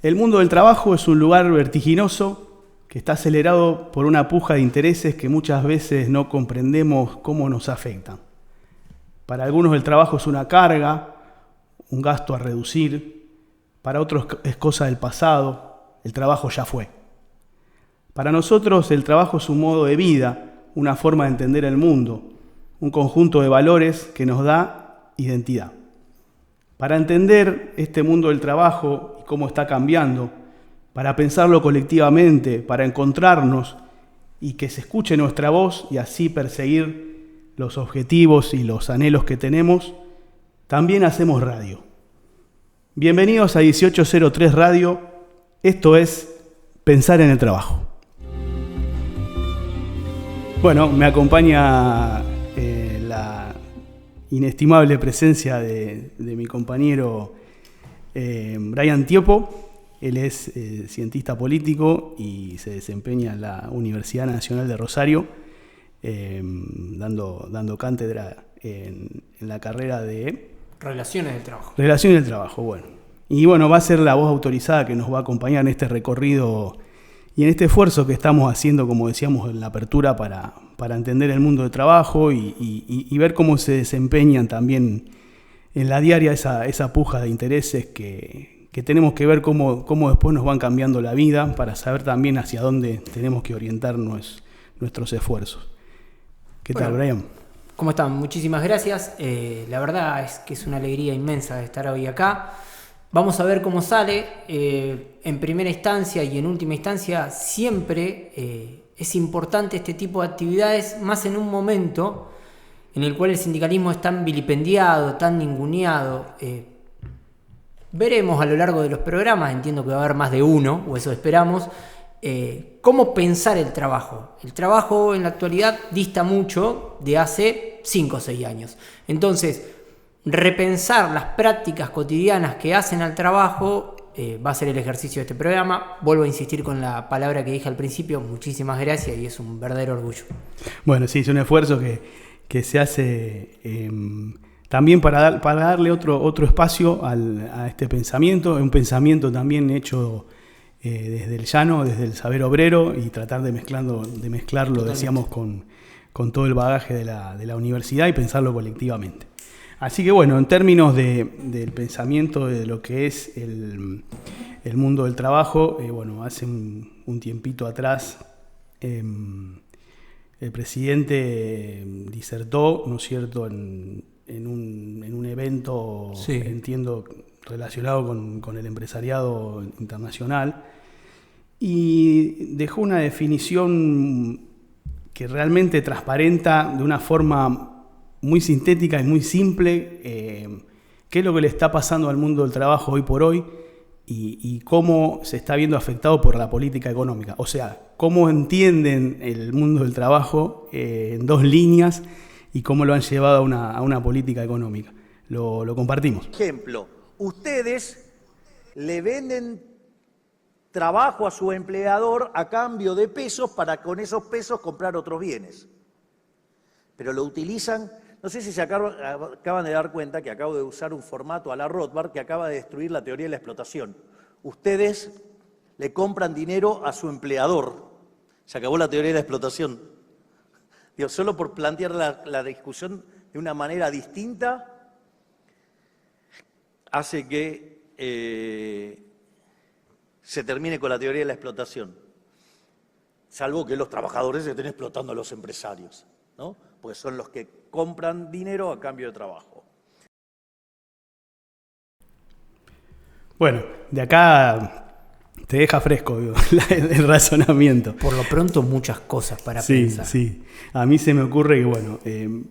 El mundo del trabajo es un lugar vertiginoso que está acelerado por una puja de intereses que muchas veces no comprendemos cómo nos afectan. Para algunos el trabajo es una carga, un gasto a reducir. Para otros es cosa del pasado, el trabajo ya fue. Para nosotros el trabajo es un modo de vida, una forma de entender el mundo, un conjunto de valores que nos da identidad. Para entender este mundo del trabajo y cómo está cambiando, para pensarlo colectivamente, para encontrarnos y que se escuche nuestra voz y así perseguir los objetivos y los anhelos que tenemos, también hacemos radio. Bienvenidos a 1803 Radio, esto es Pensar en el Trabajo. Bueno, me acompaña la inestimable presencia de mi compañero Brian Tiepo. Él es cientista político y se desempeña en la Universidad Nacional de Rosario, dando cátedra en la carrera de Relaciones del Trabajo. Relaciones del Trabajo, bueno. Y bueno, va a ser la voz autorizada que nos va a acompañar en este recorrido y en este esfuerzo que estamos haciendo, como decíamos en la apertura, para entender el mundo del trabajo y ver cómo se desempeñan también en la diaria esa puja de intereses que tenemos que ver cómo después nos van cambiando la vida para saber también hacia dónde tenemos que orientar nuestros esfuerzos. ¿Qué tal, Brian? ¿Cómo están? Muchísimas gracias. La verdad es que es una alegría inmensa de estar hoy acá. Vamos a ver cómo sale. En primera instancia y en última instancia siempre es importante este tipo de actividades, más en un momento en el cual el sindicalismo es tan vilipendiado, tan ninguneado. Veremos a lo largo de los programas, entiendo que va a haber más de uno, o eso esperamos, cómo pensar el trabajo. El trabajo en la actualidad dista mucho de hace 5 o 6 años. Entonces, repensar las prácticas cotidianas que hacen al trabajo va a ser el ejercicio de este programa. Vuelvo a insistir con la palabra que dije al principio, muchísimas gracias y es un verdadero orgullo. Bueno, sí, es un esfuerzo que se hace también para darle otro espacio a este pensamiento, un pensamiento también hecho desde el llano, desde el saber obrero y tratar de mezclarlo, Totalmente. decíamos, con todo el bagaje de la universidad y pensarlo colectivamente. Así que bueno, en términos del pensamiento de lo que es el mundo del trabajo, hace un tiempito atrás el presidente disertó, ¿no es cierto?, en un evento, Sí. entiendo, relacionado con el empresariado internacional, y dejó una definición que realmente transparenta de una forma muy sintética y muy simple qué es lo que le está pasando al mundo del trabajo hoy por hoy y cómo se está viendo afectado por la política económica. O sea, cómo entienden el mundo del trabajo en 2 líneas y cómo lo han llevado a una política económica. Lo compartimos. Ejemplo, ustedes le venden trabajo a su empleador a cambio de pesos para con esos pesos comprar otros bienes. Pero lo utilizan, no sé si se acaban de dar cuenta que acabo de usar un formato a la Rothbard que acaba de destruir la teoría de la explotación. Ustedes le compran dinero a su empleador. Se acabó la teoría de la explotación. Digo, solo por plantear la discusión de una manera distinta hace que se termine con la teoría de la explotación. Salvo que los trabajadores estén explotando a los empresarios, ¿no? Pues son los que compran dinero a cambio de trabajo. Bueno, de acá te deja fresco, digo, el razonamiento. Por lo pronto, muchas cosas para pensar. Sí. A mí se me ocurre que,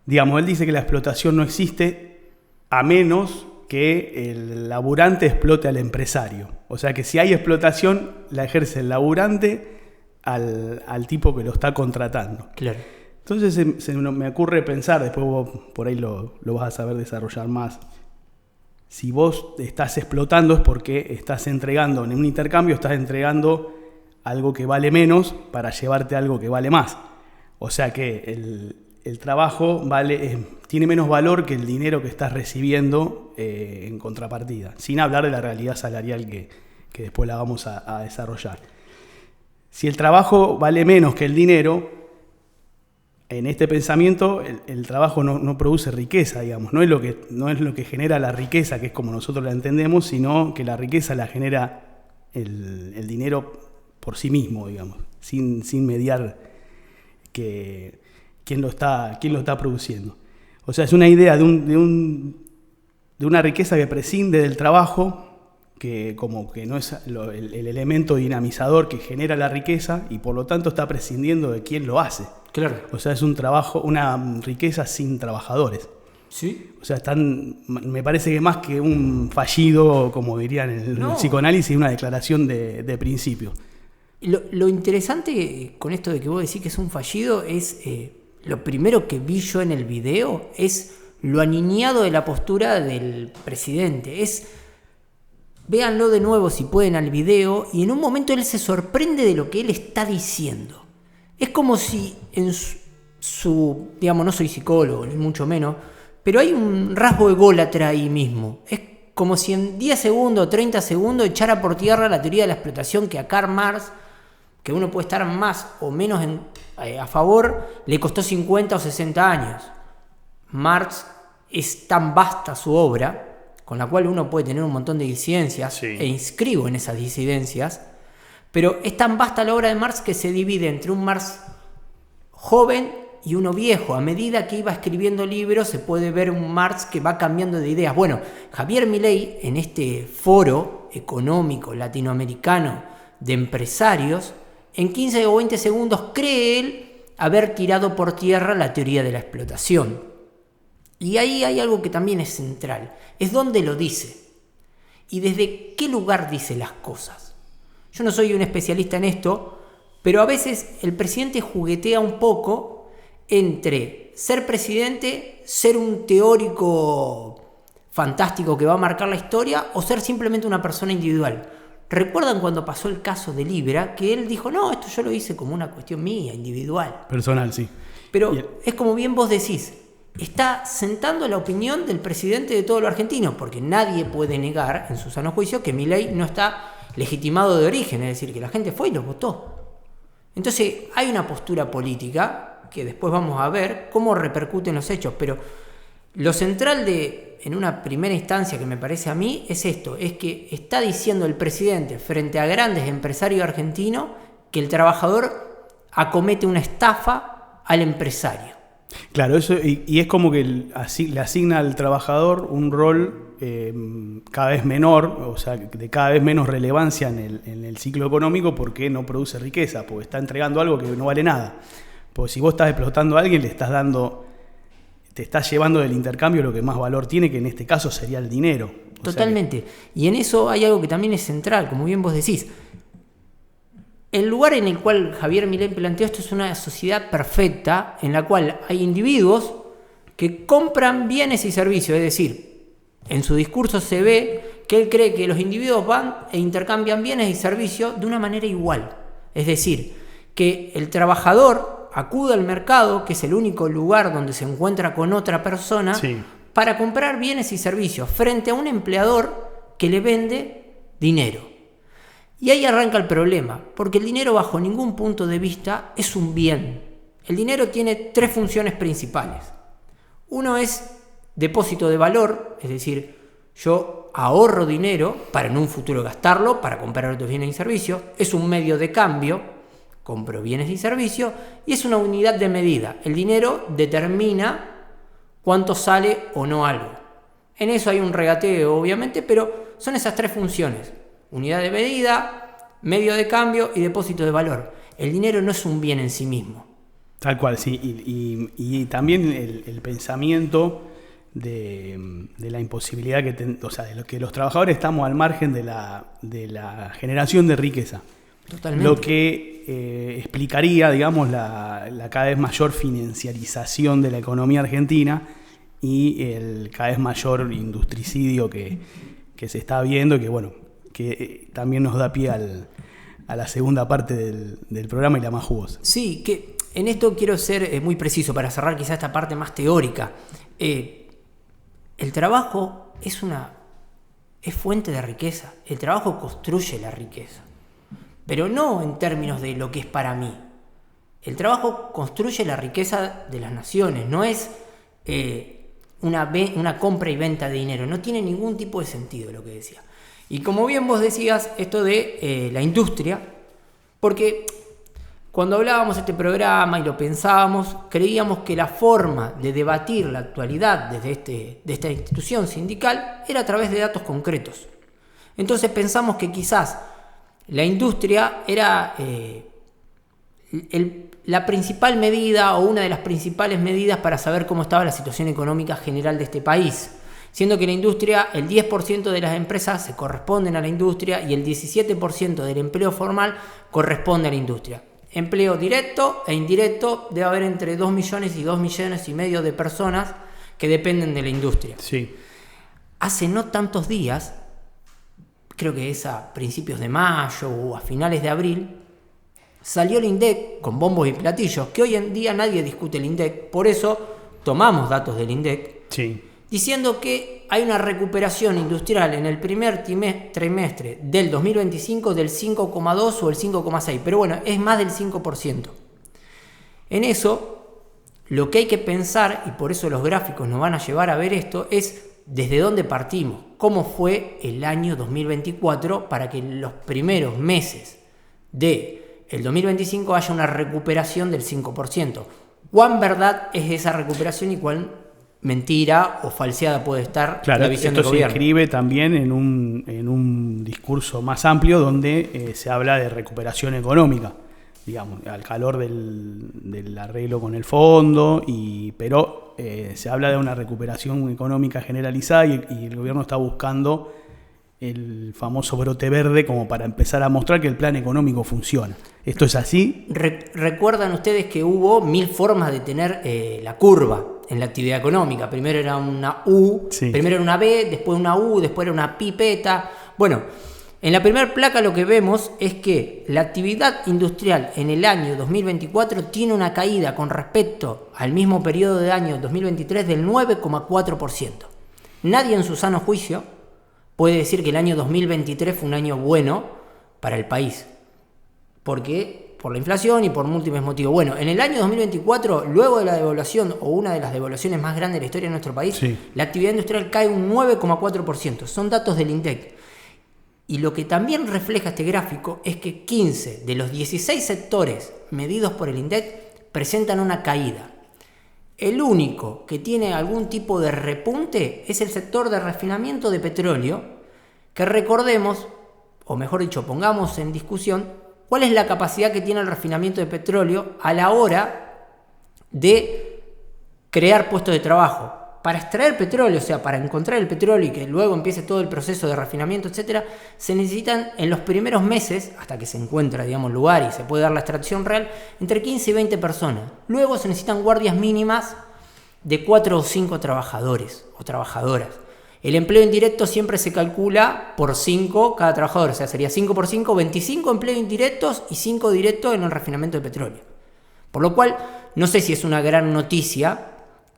digamos, él dice que la explotación no existe a menos que el laburante explote al empresario. O sea que si hay explotación, la ejerce el laburante al tipo que lo está contratando. Claro. Entonces me ocurre pensar, después vos por ahí lo vas a saber desarrollar más. Si vos estás explotando es porque estás entregando, en un intercambio estás entregando algo que vale menos para llevarte algo que vale más. O sea que el trabajo tiene menos valor que el dinero que estás recibiendo en contrapartida, sin hablar de la realidad salarial que después la vamos a desarrollar. Si el trabajo vale menos que el dinero, en este pensamiento el trabajo no produce riqueza, digamos, no es lo que genera la riqueza, que es como nosotros la entendemos, sino que la riqueza la genera el dinero por sí mismo, digamos, sin mediar quién lo está produciendo. O sea, es una idea de una riqueza que prescinde del trabajo, que como que no es el elemento dinamizador que genera la riqueza y por lo tanto está prescindiendo de quién lo hace. Claro. O sea, es una riqueza sin trabajadores. Sí. O sea, me parece que más que un fallido, como dirían en el psicoanálisis, una declaración de principio. Lo interesante con esto de que vos decís que es un fallido es, lo primero que vi yo en el video es lo aniñado de la postura del presidente. Véanlo de nuevo si pueden al video, y en un momento él se sorprende de lo que él está diciendo. Es como si en su digamos, no soy psicólogo, ni mucho menos, pero hay un rasgo ególatra ahí mismo. Es como si en 10 segundos, 30 segundos echara por tierra la teoría de la explotación que a Karl Marx, que uno puede estar más o menos a favor, le costó 50 o 60 años. Marx es tan vasta su obra, con la cual uno puede tener un montón de disidencias, sí, e inscribo en esas disidencias, pero es tan vasta la obra de Marx que se divide entre un Marx joven y uno viejo. A medida que iba escribiendo libros se puede ver un Marx que va cambiando de ideas. Bueno, Javier Milei, en este foro económico latinoamericano de empresarios, en 15 o 20 segundos cree él haber tirado por tierra la teoría de la explotación. Y ahí hay algo que también es central, es dónde lo dice y desde qué lugar dice las cosas. Yo no soy un especialista en esto, pero a veces el presidente juguetea un poco entre ser presidente, ser un teórico fantástico que va a marcar la historia o ser simplemente una persona individual. ¿Recuerdan cuando pasó el caso de Libra? Que él dijo, no, esto yo lo hice como una cuestión mía, individual. Personal, sí. Pero es como bien vos decís, está sentando la opinión del presidente de todo lo argentino, porque nadie puede negar en su sano juicio que Milei no está legitimado de origen, es decir, que la gente fue y lo votó. Entonces hay una postura política que después vamos a ver cómo repercuten los hechos, pero lo central en una primera instancia que me parece a mí es esto, es que está diciendo el presidente frente a grandes empresarios argentinos que el trabajador acomete una estafa al empresario. Claro, eso y es como que le asigna al trabajador un rol cada vez menor, o sea, de cada vez menos relevancia en el ciclo económico porque no produce riqueza, porque está entregando algo que no vale nada. Porque si vos estás explotando a alguien, te estás llevando del intercambio lo que más valor tiene, que en este caso sería el dinero. Totalmente. Y en eso hay algo que también es central, como bien vos decís. El lugar en el cual Javier Milei planteó esto es una sociedad perfecta en la cual hay individuos que compran bienes y servicios, es decir, en su discurso se ve que él cree que los individuos van e intercambian bienes y servicios de una manera igual. Es decir, que el trabajador acude al mercado, que es el único lugar donde se encuentra con otra persona, sí, para comprar bienes y servicios frente a un empleador que le vende dinero. Y ahí arranca el problema, porque el dinero bajo ningún punto de vista es un bien. El dinero tiene 3 funciones principales. Uno es depósito de valor, es decir, yo ahorro dinero para en un futuro gastarlo, para comprar otros bienes y servicios. Es un medio de cambio, compro bienes y servicios, y es una unidad de medida. El dinero determina cuánto sale o no algo. En eso hay un regateo, obviamente, pero son esas 3 funciones. Unidad de medida, medio de cambio y depósito de valor. El dinero no es un bien en sí mismo. Tal cual, sí. Y también el pensamiento de la imposibilidad de lo que los trabajadores estamos al margen de la generación de riqueza. Totalmente. Lo que explicaría, digamos, la cada vez mayor financiarización de la economía argentina y el cada vez mayor industricidio que se está viendo, que también nos da pie a la segunda parte del programa y la más jugosa. Sí, que En esto quiero ser muy preciso para cerrar quizá esta parte más teórica. El trabajo es fuente de riqueza. El trabajo construye la riqueza. Pero no en términos de lo que es para mí. El trabajo construye la riqueza de las naciones. No es una compra y venta de dinero. No tiene ningún tipo de sentido lo que decía. Y como bien vos decías, esto de la industria, porque cuando hablábamos de este programa y lo pensábamos, creíamos que la forma de debatir la actualidad desde de esta institución sindical era a través de datos concretos. Entonces pensamos que quizás la industria era la principal medida o una de las principales medidas para saber cómo estaba la situación económica general de este país. Siendo que la industria, el 10% de las empresas se corresponden a la industria y el 17% del empleo formal corresponde a la industria. Empleo directo e indirecto debe haber entre 2 millones y 2 millones y medio de personas que dependen de la industria. Sí. Hace no tantos días, creo que es a principios de mayo o a finales de abril, salió el INDEC con bombos y platillos, que hoy en día nadie discute el INDEC, por eso tomamos datos del INDEC, Sí. diciendo que hay una recuperación industrial en el primer trimestre del 2025 del 5,2 o el 5,6, pero bueno, es más del 5%. En eso, lo que hay que pensar, y por eso los gráficos nos van a llevar a ver esto, es desde dónde partimos, cómo fue el año 2024 para que en los primeros meses del 2025 haya una recuperación del 5%. ¿Cuán verdad es esa recuperación y cuán mentira o falseada puede estar la visión del gobierno? Esto se inscribe también en un discurso más amplio donde se habla de recuperación económica, digamos, al calor del arreglo con el fondo, pero se habla de una recuperación económica generalizada y el gobierno está buscando el famoso brote verde como para empezar a mostrar que el plan económico funciona. ¿Esto es así? Recuerdan ustedes que hubo 1000 formas de tener la curva en la actividad económica. Primero era una U, sí. Primero era una B, después una U, después era una pipeta. Bueno, en la primera placa lo que vemos es que la actividad industrial en el año 2024 tiene una caída con respecto al mismo periodo de año 2023 del 9,4%. Nadie en su sano juicio puede decir que el año 2023 fue un año bueno para el país. Porque por la inflación y por múltiples motivos. Bueno, en el año 2024, luego de la devaluación o una de las devaluaciones más grandes de la historia de nuestro país, sí, la actividad industrial cae un 9,4%. Son datos del INDEC. Y lo que también refleja este gráfico es que 15 de los 16 sectores medidos por el INDEC presentan una caída. El único que tiene algún tipo de repunte es el sector de refinamiento de petróleo, que recordemos, o mejor dicho, pongamos en discusión, cuál es la capacidad que tiene el refinamiento de petróleo a la hora de crear puestos de trabajo. Para extraer petróleo, o sea, para encontrar el petróleo y que luego empiece todo el proceso de refinamiento, etcétera, se necesitan en los primeros meses, hasta que se encuentra, digamos, lugar y se puede dar la extracción real, entre 15 y 20 personas. Luego se necesitan guardias mínimas de 4 o 5 trabajadores o trabajadoras. El empleo indirecto siempre se calcula por 5 cada trabajador, o sea, sería 5 por 5, 25 empleos indirectos y 5 directos en el refinamiento de petróleo. Por lo cual, no sé si es una gran noticia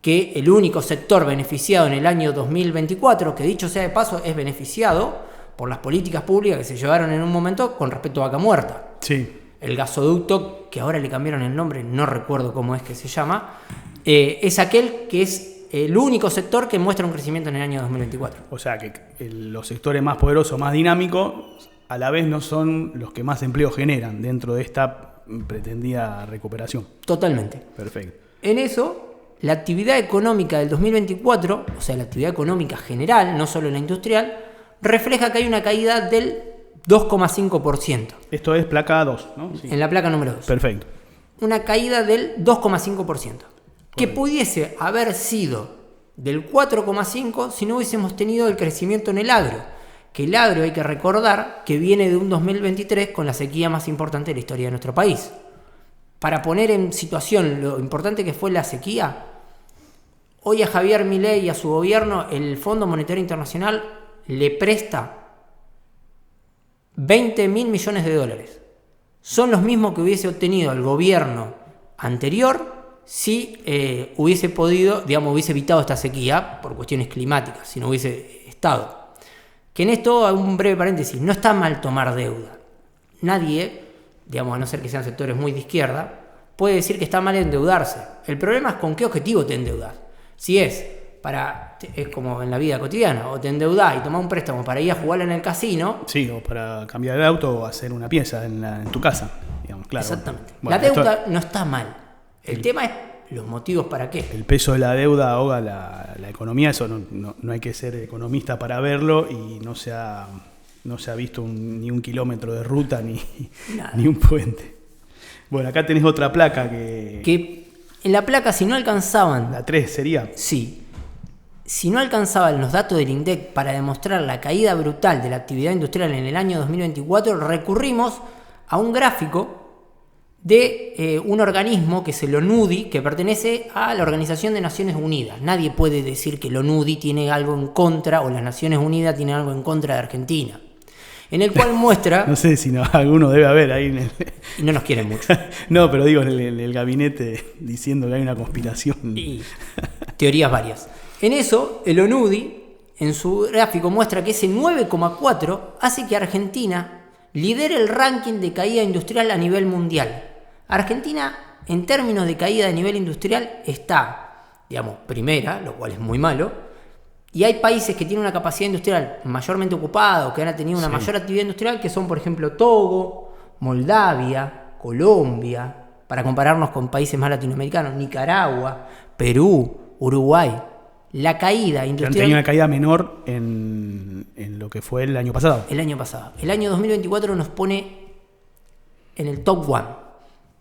que el único sector beneficiado en el año 2024, que dicho sea de paso es beneficiado por las políticas públicas que se llevaron en un momento con respecto a Vaca Muerta. Sí. El gasoducto, que ahora le cambiaron el nombre, no recuerdo cómo es que se llama, es aquel que es el único sector que muestra un crecimiento en el año 2024. O sea que los sectores más poderosos, más dinámicos, a la vez no son los que más empleo generan dentro de esta pretendida recuperación. Totalmente. Perfecto. En eso, la actividad económica del 2024, o sea, la actividad económica general, no solo la industrial, refleja que hay una caída del 2,5%. Esto es placa 2, ¿no? Sí. En la placa número 2. Perfecto. Una caída del 2,5%. Que pudiese haber sido del 4,5% si no hubiésemos tenido el crecimiento en el agro. Que el agro, hay que recordar, que viene de un 2023 con la sequía más importante de la historia de nuestro país. Para poner en situación lo importante que fue la sequía, hoy a Javier Milei y a su gobierno el Fondo Monetario Internacional le presta 20.000 millones de dólares. Son los mismos que hubiese obtenido el gobierno anterior si hubiese podido, digamos, hubiese evitado esta sequía por cuestiones climáticas, si no hubiese estado. Que en esto, un breve paréntesis, no está mal tomar deuda. Nadie, digamos, a no ser que sean sectores muy de izquierda, puede decir que está mal endeudarse. El problema es con qué objetivo te endeudas. Si es como en la vida cotidiana, o te endeudás y tomás un préstamo para ir a jugar en el casino. Sí, o para cambiar el auto o hacer una pieza en tu casa, digamos, claro. Exactamente. Bueno, la deuda no está mal. El tema es los motivos para qué. El peso de la deuda ahoga la economía, eso no hay que ser economista para verlo, y no se ha visto ni un kilómetro de ruta ni un puente. Bueno, acá tenés otra placa que en la placa, si no alcanzaban... La 3 sería. Sí. Si no alcanzaban los datos del INDEC para demostrar la caída brutal de la actividad industrial en el año 2024, recurrimos a un gráfico de un organismo que es el ONUDI, que pertenece a la Organización de Naciones Unidas. Nadie puede decir que el ONUDI tiene algo en contra, o las Naciones Unidas tienen algo en contra de Argentina. En el cual muestra... No sé si alguno debe haber ahí en el... Y no nos quieren mucho. No, pero digo, en el gabinete diciendo que hay una conspiración. Y teorías varias. En eso, el ONUDI, en su gráfico, muestra que ese 9,4 hace que Argentina lidere el ranking de caída industrial a nivel mundial. Argentina, en términos de caída de nivel industrial, está, digamos, primera, lo cual es muy malo. Y hay países que tienen una capacidad industrial mayormente ocupada, o que han tenido una mayor actividad industrial, que son, por ejemplo, Togo, Moldavia, Colombia, para compararnos con países más latinoamericanos, Nicaragua, Perú, Uruguay. La caída industrial... Que han tenido una caída menor en lo que fue el año pasado. El año pasado. El año 2024 nos pone en el top 1,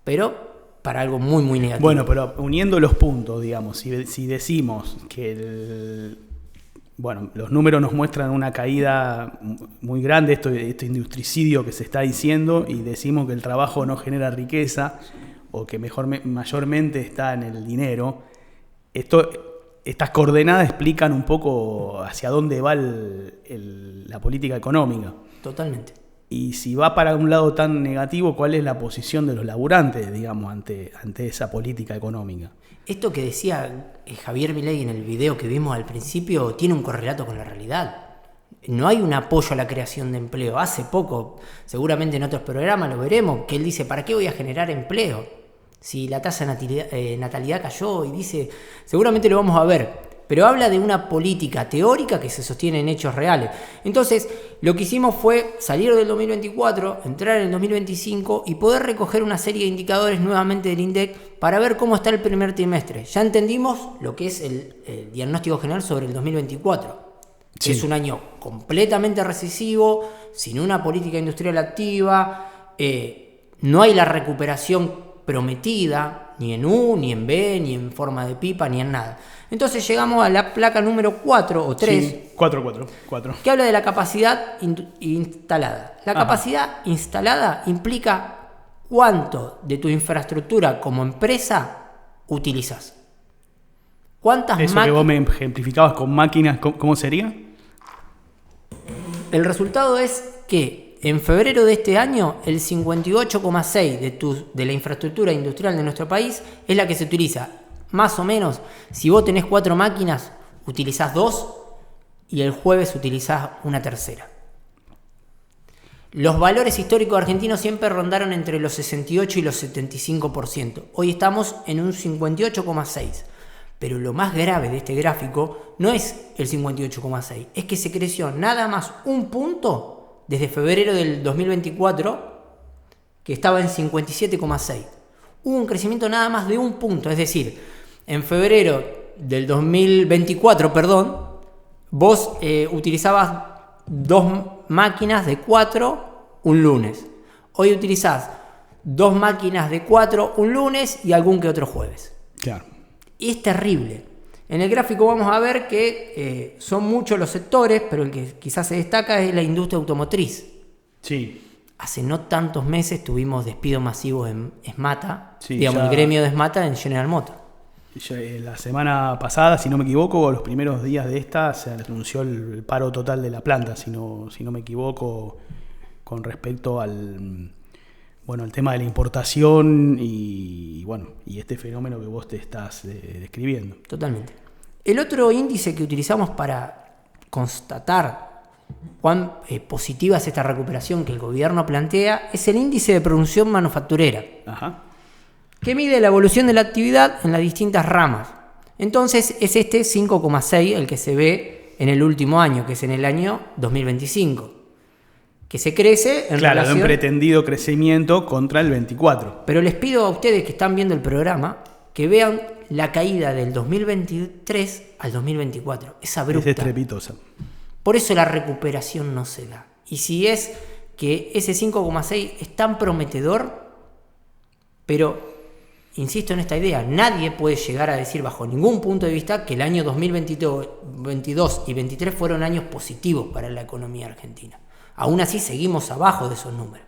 pero para algo muy, muy negativo. Bueno, pero uniendo los puntos, digamos, si decimos que los números nos muestran una caída muy grande, este industricidio que se está diciendo, y decimos que el trabajo no genera riqueza, o que mayormente está en el dinero, estas coordenadas explican un poco hacia dónde va la política económica. Totalmente. Y si va para un lado tan negativo, ¿cuál es la posición de los laburantes, digamos, ante esa política económica? Esto que decía Javier Milei en el video que vimos al principio tiene un correlato con la realidad. No hay un apoyo a la creación de empleo. Hace poco, seguramente en otros programas lo veremos, que él dice, ¿para qué voy a generar empleo? Si la tasa de natalidad cayó, y dice, seguramente lo vamos a ver. Pero habla de una política teórica que se sostiene en hechos reales. Entonces, lo que hicimos fue salir del 2024, entrar en el 2025 y poder recoger una serie de indicadores nuevamente del INDEC para ver cómo está el primer trimestre. Ya entendimos lo que es el diagnóstico general sobre el 2024. Sí. Es un año completamente recesivo, sin una política industrial activa, no hay la recuperación prometida, ni en U, ni en B, ni en forma de pipa, ni en nada. Entonces llegamos a la placa número 4 o 3. Sí, 4. Que habla de la capacidad instalada. La capacidad instalada implica cuánto de tu infraestructura como empresa utilizas. ¿Cuántas máquinas? Eso que vos me ejemplificabas con máquinas, ¿cómo sería? El resultado es que en febrero de este año, el 58,6% de la infraestructura industrial de nuestro país es la que se utiliza. Más o menos, si vos tenés 4 máquinas, utilizás 2 y el jueves utilizás una tercera. Los valores históricos argentinos siempre rondaron entre los 68 y los 75%. Hoy estamos en un 58,6%. Pero lo más grave de este gráfico no es el 58,6%, es que se creció nada más un punto desde febrero del 2024, que estaba en 57,6%. Hubo un crecimiento nada más de un punto, es decir, en febrero del 2024, vos utilizabas 2 máquinas de 4 un lunes. Hoy utilizás 2 máquinas de 4 un lunes y algún que otro jueves. Claro. Y es terrible. En el gráfico vamos a ver que son muchos los sectores, pero el que quizás se destaca es la industria automotriz. Sí. Hace no tantos meses tuvimos despidos masivos en SMATA, sí, el gremio de SMATA en General Motors. La semana pasada, si no me equivoco, los primeros días de esta, se anunció el paro total de la planta, si no me equivoco, con respecto al bueno, el tema de la importación y este fenómeno que vos te estás describiendo. Totalmente. El otro índice que utilizamos para constatar cuán positiva es esta recuperación que el gobierno plantea es el índice de producción manufacturera, Ajá. que mide la evolución de la actividad en las distintas ramas. Entonces es este 5,6 el que se ve en el último año, que es en el año 2025, que se crece en relación... de un pretendido crecimiento contra el 24. Pero les pido a ustedes que están viendo el programa que vean la caída del 2023 al 2024. Es abrupta. Es estrepitosa. Por eso la recuperación no se da. Y si es que ese 5,6 es tan prometedor, pero insisto en esta idea, nadie puede llegar a decir bajo ningún punto de vista que el año 2022 y 2023 fueron años positivos para la economía argentina. Aún así seguimos abajo de esos números.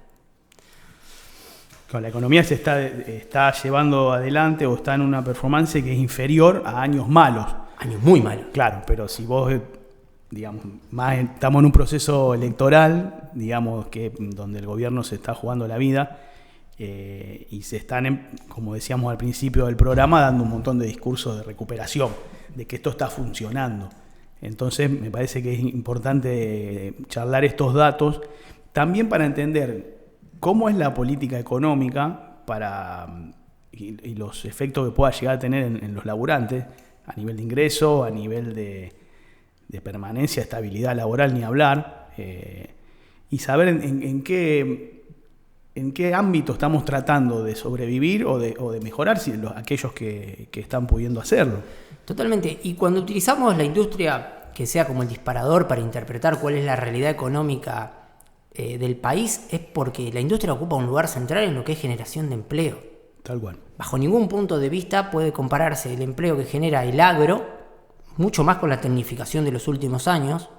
La economía se está llevando adelante o está en una performance que es inferior a años malos. Años muy malos. Claro, pero si vos, digamos, estamos en un proceso electoral, digamos, donde el gobierno se está jugando la vida y se están, como decíamos al principio del programa, dando un montón de discursos de recuperación, de que esto está funcionando. Entonces me parece que es importante charlar estos datos también para entender cómo es la política económica y los efectos que pueda llegar a tener en los laburantes a nivel de ingreso, a nivel de permanencia, estabilidad laboral, ni hablar, y saber en qué ámbito estamos tratando de sobrevivir o de mejorar aquellos que están pudiendo hacerlo. Totalmente. Y cuando utilizamos la industria que sea como el disparador para interpretar cuál es la realidad económica del país, es porque la industria ocupa un lugar central en lo que es generación de empleo. Tal cual. Bajo ningún punto de vista puede compararse el empleo que genera el agro, mucho más con la tecnificación de los últimos años,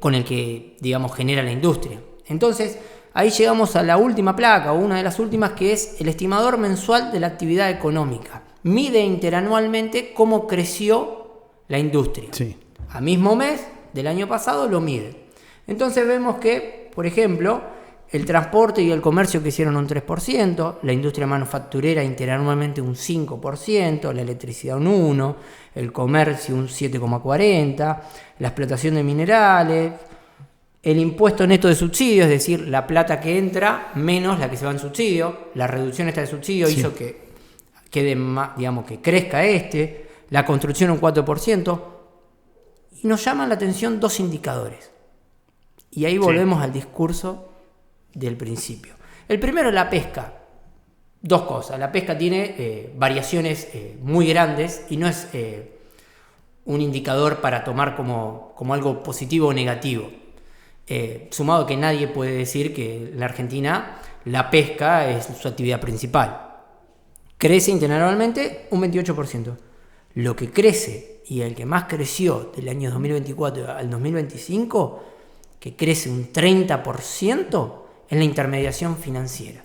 con el que, digamos, genera la industria. Entonces, ahí llegamos a la última placa, o una de las últimas, que es el estimador mensual de la actividad económica. Mide interanualmente cómo creció la industria. Sí. A mismo mes del año pasado lo mide. Entonces vemos que, por ejemplo, el transporte y el comercio crecieron un 3%, la industria manufacturera interanualmente un 5%, la electricidad un 1%, el comercio un 7,40%, la explotación de minerales, el impuesto neto de subsidio, es decir, la plata que entra menos la que se va en subsidio, la reducción esta de subsidio hizo que quede más, digamos, que crezca la construcción un 4%, y nos llaman la atención dos indicadores. Y ahí volvemos al discurso del principio. El primero es la pesca. Dos cosas. La pesca tiene variaciones muy grandes y no es un indicador para tomar como algo positivo o negativo. Sumado que nadie puede decir que en la Argentina la pesca es su actividad principal. Crece interanualmente un 28%. Lo que crece y el que más creció del año 2024 al 2025, que crece un 30%, es la intermediación financiera.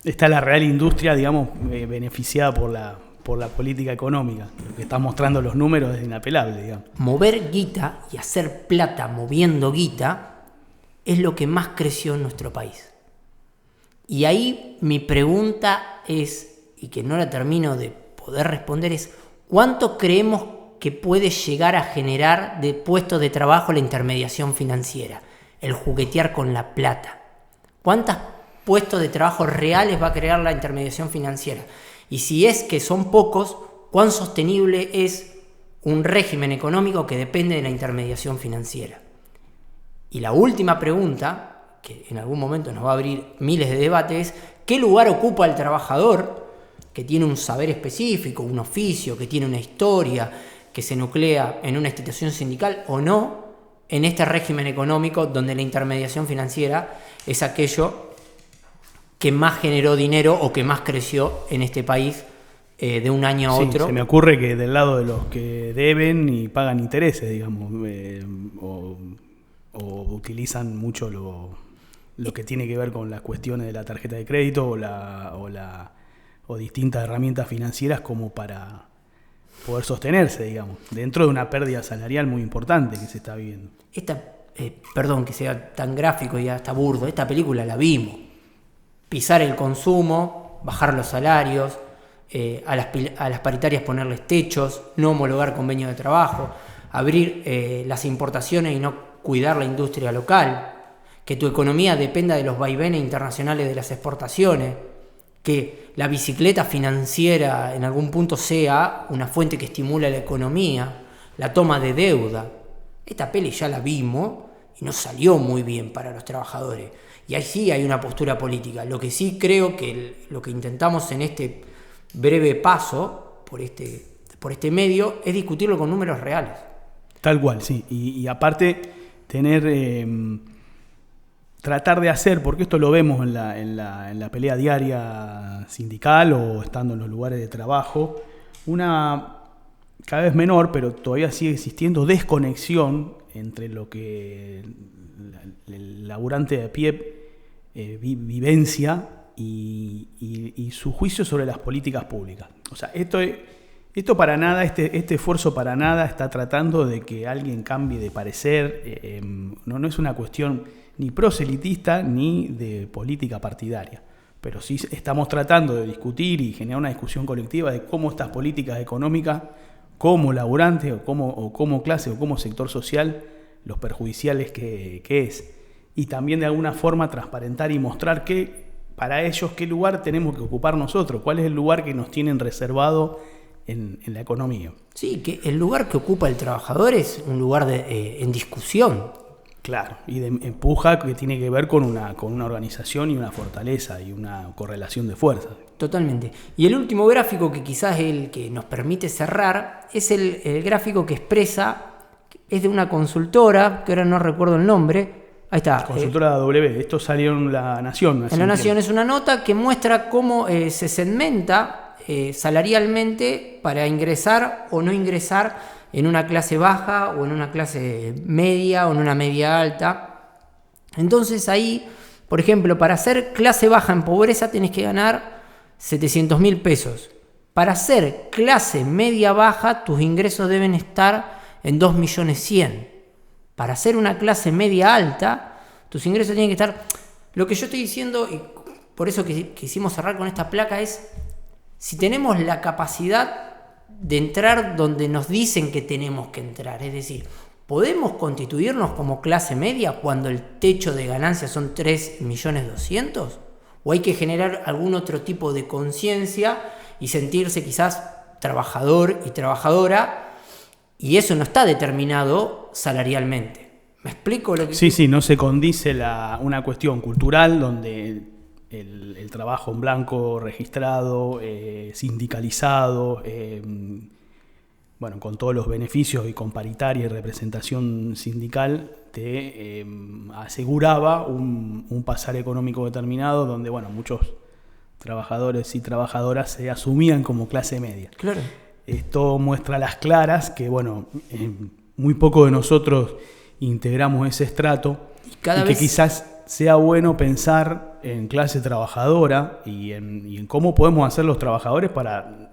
Está la real industria, digamos, beneficiada por la política económica. Lo que están mostrando los números es inapelable, digamos. Mover guita y hacer plata moviendo guita es lo que más creció en nuestro país. Y ahí mi pregunta es, y que no la termino de poder responder, es ¿cuánto creemos que puede llegar a generar de puestos de trabajo la intermediación financiera? El juguetear con la plata. ¿Cuántos puestos de trabajo reales va a crear la intermediación financiera? Y si es que son pocos, ¿cuán sostenible es un régimen económico que depende de la intermediación financiera? Y la última pregunta, que en algún momento nos va a abrir miles de debates, ¿qué lugar ocupa el trabajador que tiene un saber específico, un oficio, que tiene una historia, que se nuclea en una institución sindical o no, en este régimen económico donde la intermediación financiera es aquello que más generó dinero o que más creció en este país de un año a otro? Se me ocurre que del lado de los que deben y pagan intereses, digamos, o utilizan mucho lo que tiene que ver con las cuestiones de la tarjeta de crédito o distintas herramientas financieras como para poder sostenerse, digamos, dentro de una pérdida salarial muy importante que se está viviendo. Esta perdón que sea tan gráfico y hasta burdo, esta película la vimos. Pisar el consumo, bajar los salarios, a las paritarias ponerles techos, no homologar convenios de trabajo, abrir las importaciones y no cuidar la industria local, que tu economía dependa de los vaivenes internacionales de las exportaciones, que la bicicleta financiera en algún punto sea una fuente que estimula la economía, la toma de deuda. Esta peli ya la vimos y no salió muy bien para los trabajadores. Y ahí sí hay una postura política. Lo que sí creo que lo que intentamos en este breve paso por este medio es discutirlo con números reales. Tal cual, sí. Y aparte tener... tratar de hacer, porque esto lo vemos en la pelea diaria sindical o estando en los lugares de trabajo, una cada vez menor, pero todavía sigue existiendo, desconexión entre lo que el laburante de a pie vivencia y su juicio sobre las políticas públicas. O sea, esto para nada, este esfuerzo para nada está tratando de que alguien cambie de parecer, no es una cuestión ni proselitista ni de política partidaria, pero sí estamos tratando de discutir y generar una discusión colectiva de cómo estas políticas económicas, como laburante o como clase o como sector social, los perjudiciales que es, y también de alguna forma transparentar y mostrar que para ellos qué lugar tenemos que ocupar nosotros, cuál es el lugar que nos tienen reservado en la economía. Sí, que el lugar que ocupa el trabajador es un lugar en discusión. Claro, y de empuja que tiene que ver con una organización y una fortaleza y una correlación de fuerzas. Totalmente. Y el último gráfico, que quizás es el que nos permite cerrar, es el gráfico que expresa, es de una consultora, que ahora no recuerdo el nombre. Ahí está. Consultora W, esto salió en La Nación. En La Nación es una nota que muestra cómo se segmenta salarialmente para ingresar o no ingresar en una clase baja o en una clase media o en una media alta. Entonces ahí, por ejemplo, para ser clase baja en pobreza tenés que ganar 700.000 pesos. Para ser clase media baja tus ingresos deben estar en 2.100.000. Para ser una clase media alta tus ingresos tienen que estar... Lo que yo estoy diciendo, y por eso quisimos cerrar con esta placa, es si tenemos la capacidad de entrar donde nos dicen que tenemos que entrar. Es decir, ¿podemos constituirnos como clase media cuando el techo de ganancias son 3.200.000? ¿O hay que generar algún otro tipo de conciencia y sentirse quizás trabajador y trabajadora? Y eso no está determinado salarialmente. ¿Me explico lo que Sí, no se condice una cuestión cultural donde el trabajo en blanco registrado, sindicalizado, con todos los beneficios y con paritaria y representación sindical, te aseguraba un pasar económico determinado donde muchos trabajadores y trabajadoras se asumían como clase media. Claro. Esto muestra a las claras que muy poco de nosotros integramos ese estrato y que quizás sea bueno pensar en clase trabajadora y en cómo podemos hacer los trabajadores para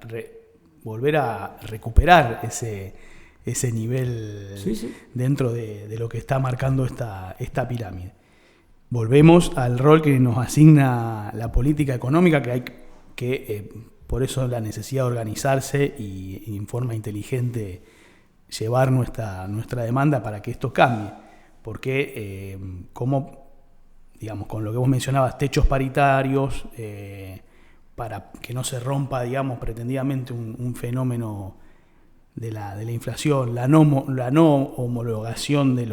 volver a recuperar ese nivel dentro de lo que está marcando esta pirámide. Volvemos al rol que nos asigna la política económica, que hay que por eso la necesidad de organizarse y en forma inteligente llevar nuestra demanda para que esto cambie. Porque con lo que vos mencionabas, techos paritarios, para que no se rompa, pretendidamente un fenómeno de la inflación, la no homologación de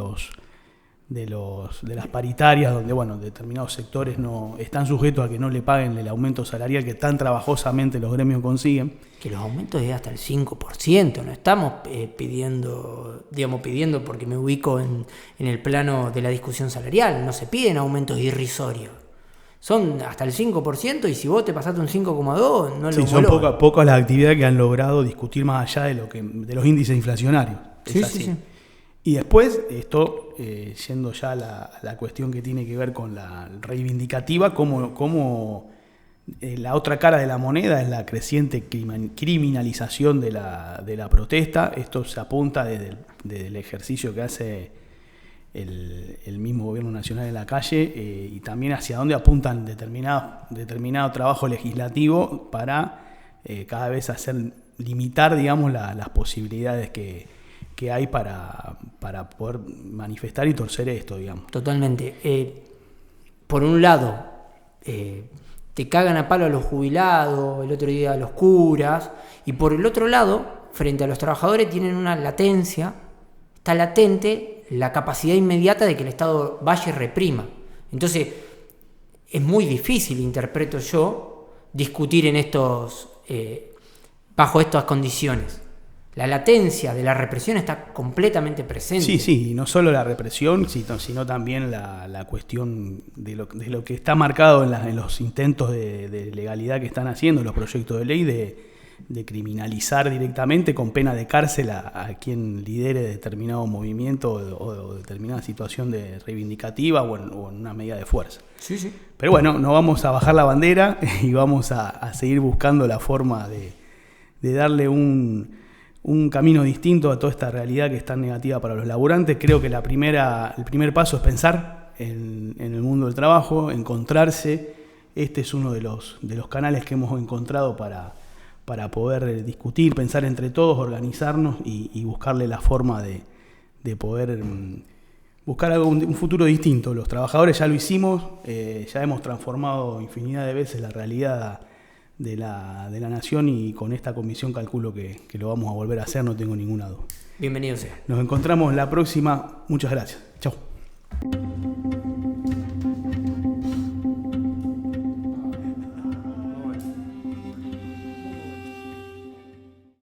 las paritarias, donde determinados sectores no están sujetos a que no le paguen el aumento salarial que tan trabajosamente los gremios consiguen. Que los aumentos es hasta el 5%, no estamos pidiendo porque me ubico en el plano de la discusión salarial, no se piden aumentos irrisorios. Son hasta el 5% y si vos te pasaste un 5,2 no lo Sí, son pocas las actividades que han logrado discutir más allá de los índices inflacionarios. Es así. Sí. Y después, esto, yendo ya a la cuestión que tiene que ver con la reivindicativa, cómo la otra cara de la moneda es la creciente criminalización de la protesta. Esto se apunta desde el ejercicio que hace el mismo gobierno nacional en la calle, y también hacia dónde apuntan determinado trabajo legislativo para cada vez limitar, digamos, las posibilidades que hay para poder manifestar y torcer esto, digamos. Totalmente. Por un lado, te cagan a palo a los jubilados, el otro día a los curas, y por el otro lado, frente a los trabajadores tienen una latencia, está latente la capacidad inmediata de que el Estado vaya y reprima. Entonces, es muy difícil, interpreto yo, discutir en bajo estas condiciones. La latencia de la represión está completamente presente. Sí, y no solo la represión, sino también la cuestión de lo que está marcado en los intentos de legalidad que están haciendo, los proyectos de ley de criminalizar directamente con pena de cárcel a quien lidere determinado movimiento o determinada situación reivindicativa o en una medida de fuerza. Sí. Pero bueno, no vamos a bajar la bandera y vamos a seguir buscando la forma de darle un camino distinto a toda esta realidad que es tan negativa para los laburantes. Creo que el primer paso es pensar en el mundo del trabajo, encontrarse. Este es uno de los canales que hemos encontrado para poder discutir, pensar entre todos, organizarnos y buscarle la forma de poder buscar un futuro distinto. Los trabajadores ya lo hicimos, ya hemos transformado infinidad de veces la realidad de la nación, y con esta comisión calculo que lo vamos a volver a hacer, no tengo ninguna duda. Bienvenido sea. Nos encontramos la próxima. Muchas gracias. Chau.